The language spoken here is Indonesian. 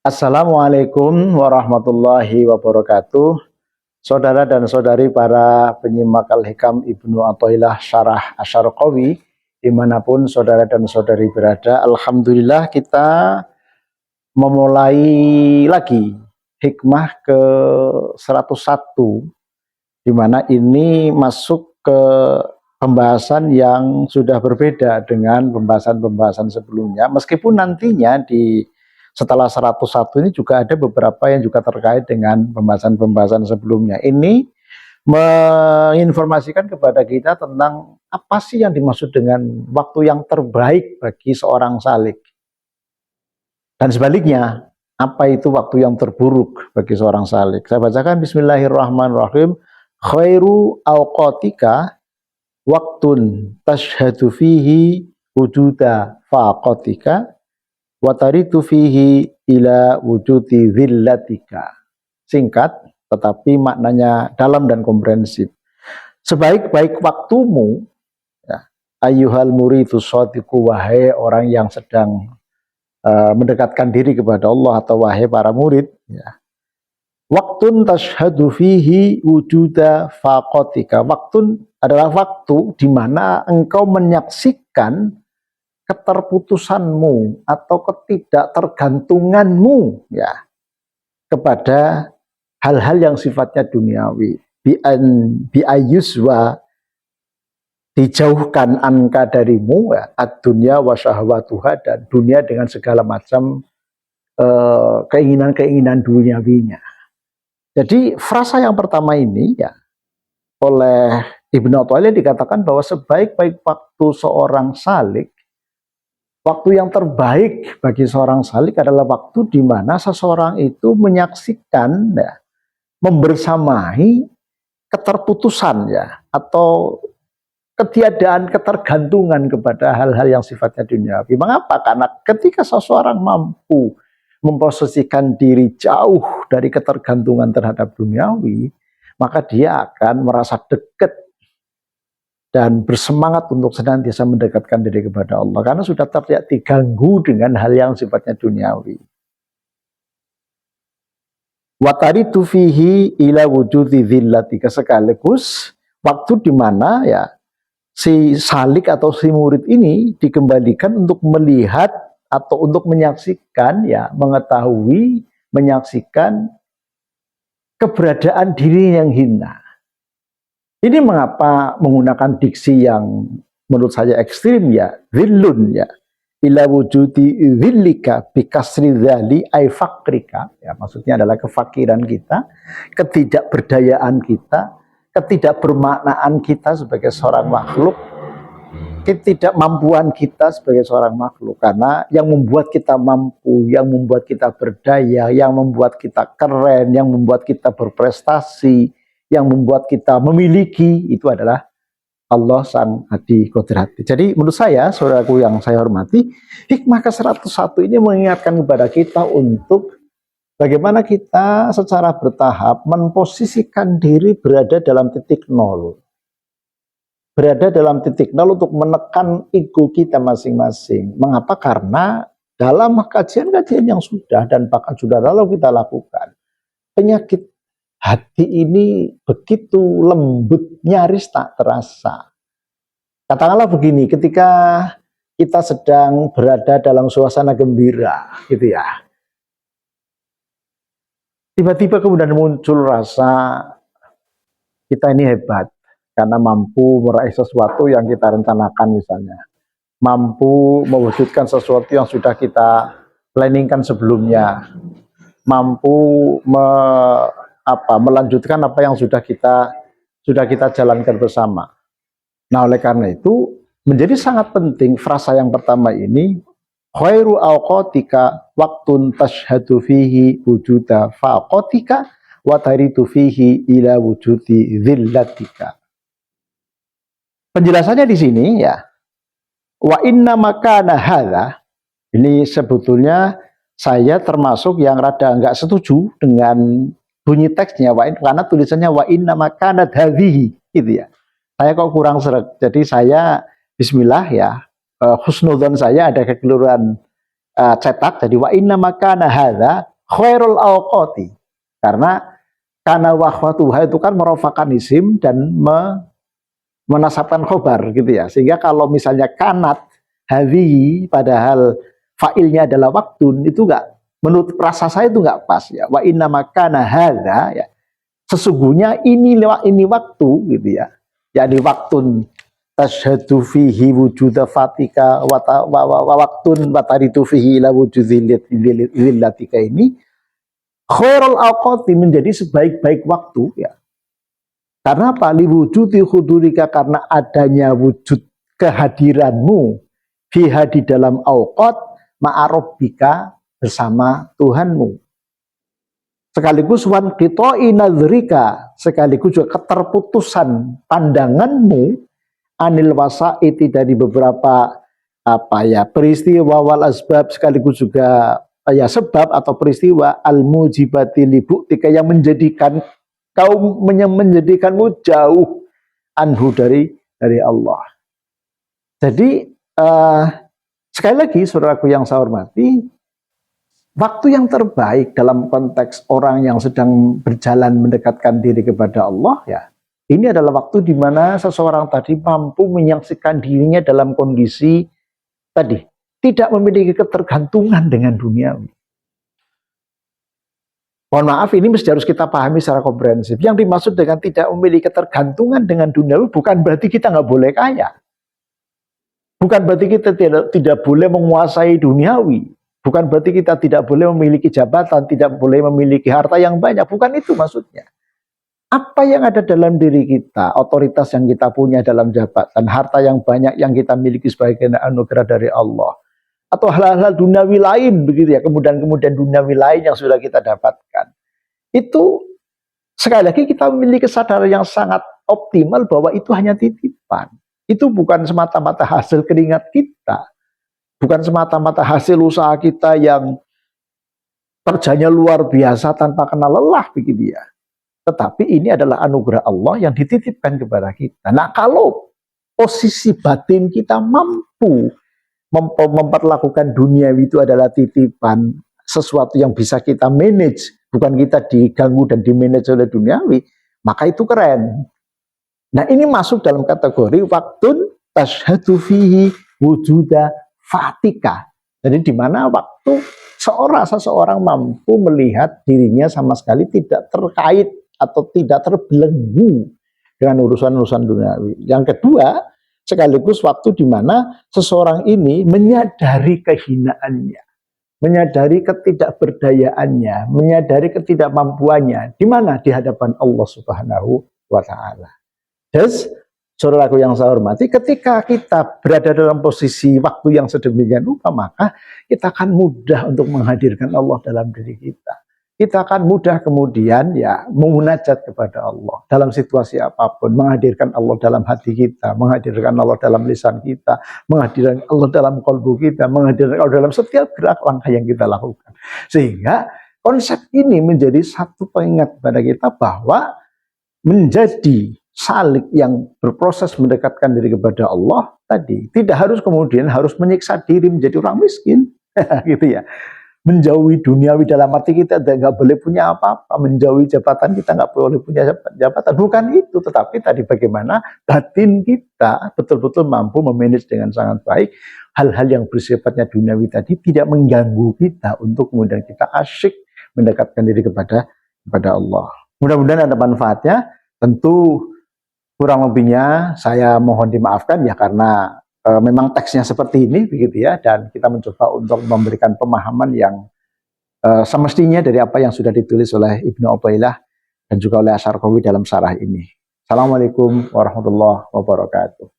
Assalamualaikum warahmatullahi wabarakatuh. Saudara dan saudari para penyimak Al-Hikam Ibnu Athaillah Syarah Asy-Syarqawi, dimanapun saudara dan saudari berada, alhamdulillah kita memulai lagi hikmah ke 101, di mana ini masuk ke pembahasan yang sudah berbeda dengan pembahasan-pembahasan sebelumnya, meskipun nantinya setelah 101 ini juga ada beberapa yang juga terkait dengan pembahasan-pembahasan sebelumnya. Ini menginformasikan kepada kita tentang apa sih yang dimaksud dengan waktu yang terbaik bagi seorang salik. Dan sebaliknya, apa itu waktu yang terburuk bagi seorang salik. Saya bacakan bismillahirrahmanirrahim. Khairu awqatika waktun tashhadu fihi wujuda faqatika wataritu fihi ila wujudi zillatika. Singkat tetapi maknanya dalam dan komprehensif. Sebaik-baik waktumu, ya, ayyuhal muridus shadiqu, wahai orang yang sedang mendekatkan diri kepada Allah, atau wahai para murid, ya. Waktun tashhadu fihi wujuda faqatika. Waktun adalah waktu di mana engkau menyaksikan keterputusanmu atau ketidaktergantunganmu, ya, kepada hal-hal yang sifatnya duniawi. Bi'ayyuswa, dijauhkan anka darimu, ya, ad-dunya wa syahwatuha, dan dunia dengan segala macam keinginan-keinginan duniawinya. Jadi frasa yang pertama ini, ya, oleh Ibnu Athaillah dikatakan bahwa sebaik-baik waktu seorang salik, waktu yang terbaik bagi seorang salik adalah waktu di mana seseorang itu menyaksikan, ya, membersamai keterputusan, ya, atau ketiadaan ketergantungan kepada hal-hal yang sifatnya duniawi. Mengapa? Karena ketika seseorang mampu memposisikan diri jauh dari ketergantungan terhadap duniawi, maka dia akan merasa dekat dan bersemangat untuk senantiasa mendekatkan diri kepada Allah, karena sudah tidak diganggu dengan hal yang sifatnya duniawi. Wataritu fihi ila wujudi zillatika, sekaligus waktu di mana, ya, si salik atau si murid ini dikembalikan untuk melihat atau untuk menyaksikan, ya, mengetahui, menyaksikan keberadaan diri yang hina. Ini mengapa menggunakan diksi yang menurut saya ekstrim, ya, zillun, ya, ila wujudi zillika bikasri dzali ay fakrika, ya, maksudnya adalah kefakiran kita, ketidakberdayaan kita, ketidakbermaknaan kita sebagai seorang makhluk, ketidakmampuan kita sebagai seorang makhluk. Karena yang membuat kita mampu, yang membuat kita berdaya, yang membuat kita keren, yang membuat kita berprestasi, yang membuat kita memiliki, itu adalah Allah Sang Hadi Qodrati. Jadi menurut saya, saudaraku yang saya hormati, hikmah ke-101 ini mengingatkan kepada kita untuk bagaimana kita secara bertahap memposisikan diri berada dalam titik nol. Berada dalam titik nol untuk menekan ego kita masing-masing. Mengapa? Karena dalam kajian-kajian yang sudah dan bahkan sudah lalu kita lakukan, penyakit hati ini begitu lembut, nyaris tak terasa. Katakanlah begini, ketika kita sedang berada dalam suasana gembira, gitu ya, tiba-tiba kemudian muncul rasa kita ini hebat, karena mampu meraih sesuatu yang kita rencanakan misalnya. Mampu mewujudkan sesuatu yang sudah kita planningkan sebelumnya. Mampu melanjutkan apa yang sudah kita jalankan bersama. Nah, oleh karena itu menjadi sangat penting frasa yang pertama ini, khairu awqatika waktun tashhadu fihi wujuda faqatika wa taritu fihi ila wujudi zillatika. Penjelasannya di sini, ya, wa inna makana hadza, ini sebetulnya saya termasuk yang rada enggak setuju dengan bunyi teksnya, karena tulisannya wa inna makana hadhihi, gitu ya. Saya kok kurang seret. Jadi saya bismillah, ya, husnudzon saya ada kekeliruan cetak, jadi wa inna makana hadza khairul awqati. Karena kana wakhwatuha itu kan merofakan isim dan menasabkan khobar gitu ya. Sehingga kalau misalnya kanat hadhihi padahal fa'ilnya adalah waktun, itu enggak, menurut rasa saya itu enggak pas ya. Wa inna makana hadza ya. Sesungguhnya ini waktu gitu ya. Jadi waktun tashhadu fihi wujuda fatika wa waktun wataritu fihi ila wujudillatika ini khairul awqati, menjadi sebaik-baik waktu ya. Karena apa? Liwujudi khudurika, karena adanya wujud kehadiranmu fiha di dalam awqat ma'arabbika, bersama Tuhanmu. Sekaligus wan qita'i nadhrika, sekaligus juga keterputusan pandanganmu anil wasaiti, dari beberapa peristiwa wal asbab, sekaligus juga sebab atau peristiwa al mujibati libuktika, yang menjadikan menjadikanmu jauh anhu, dari Allah. Jadi sekali lagi saudaraku yang saya hormati, waktu yang terbaik dalam konteks orang yang sedang berjalan mendekatkan diri kepada Allah ya, ini adalah waktu di mana seseorang tadi mampu menyaksikan dirinya dalam kondisi tadi tidak memiliki ketergantungan dengan duniawi. Mohon maaf, ini mesti harus kita pahami secara komprehensif. Yang dimaksud dengan tidak memiliki ketergantungan dengan duniawi bukan berarti kita nggak boleh kaya. Bukan berarti kita tidak boleh menguasai duniawi. Bukan berarti kita tidak boleh memiliki jabatan, tidak boleh memiliki harta yang banyak. Bukan itu maksudnya. Apa yang ada dalam diri kita, otoritas yang kita punya dalam jabatan, harta yang banyak yang kita miliki sebagai anugerah dari Allah, atau hal-hal duniawi lain begitu ya, kemudian duniawi lain yang sudah kita dapatkan, itu sekali lagi kita memiliki kesadaran yang sangat optimal bahwa itu hanya titipan. Itu bukan semata-mata hasil keringat kita, bukan semata-mata hasil usaha kita yang kerjanya luar biasa tanpa kenal lelah begitu ya. Tetapi ini adalah anugerah Allah yang dititipkan kepada kita. Nah, kalau posisi batin kita mampu memperlakukan duniawi itu adalah titipan, sesuatu yang bisa kita manage, bukan kita diganggu dan dimanage oleh duniawi, maka itu keren. Nah, ini masuk dalam kategori waktun tashhadu fihi wujuda fatika. Jadi di mana waktu seseorang mampu melihat dirinya sama sekali tidak terkait atau tidak terbelenggu dengan urusan-urusan duniawi. Yang kedua, sekaligus waktu di mana seseorang ini menyadari kehinaannya, menyadari ketidakberdayaannya, menyadari ketidakmampuannya, di mana di hadapan Allah Subhanahu wa Ta'ala. Terus, saudaraku yang saya hormati, ketika kita berada dalam posisi waktu yang sedemikian rupa, maka kita akan mudah untuk menghadirkan Allah dalam diri kita. Kita akan mudah kemudian ya memunajat kepada Allah dalam situasi apapun, menghadirkan Allah dalam hati kita, menghadirkan Allah dalam lisan kita, menghadirkan Allah dalam kalbu kita, menghadirkan Allah dalam setiap gerak langkah yang kita lakukan. Sehingga konsep ini menjadi satu pengingat kepada kita bahwa menjadi salik yang berproses mendekatkan diri kepada Allah tadi tidak harus kemudian harus menyiksa diri menjadi orang miskin gitu ya. Menjauhi duniawi dalam arti kita nggak boleh punya apa-apa, menjauhi jabatan kita nggak boleh punya jabatan, bukan itu. Tetapi tadi bagaimana batin kita betul-betul mampu memanage dengan sangat baik hal-hal yang bersifatnya duniawi tadi, tidak mengganggu kita untuk kemudian kita asyik mendekatkan diri kepada Allah. Mudah-mudahan ada manfaatnya. Tentu kurang lebihnya saya mohon dimaafkan ya, karena memang teksnya seperti ini begitu ya, dan kita mencoba untuk memberikan pemahaman yang semestinya dari apa yang sudah ditulis oleh Ibnu Uthaylah dan juga oleh Asy-Syarqawi dalam syarah ini. Assalamualaikum warahmatullahi wabarakatuh.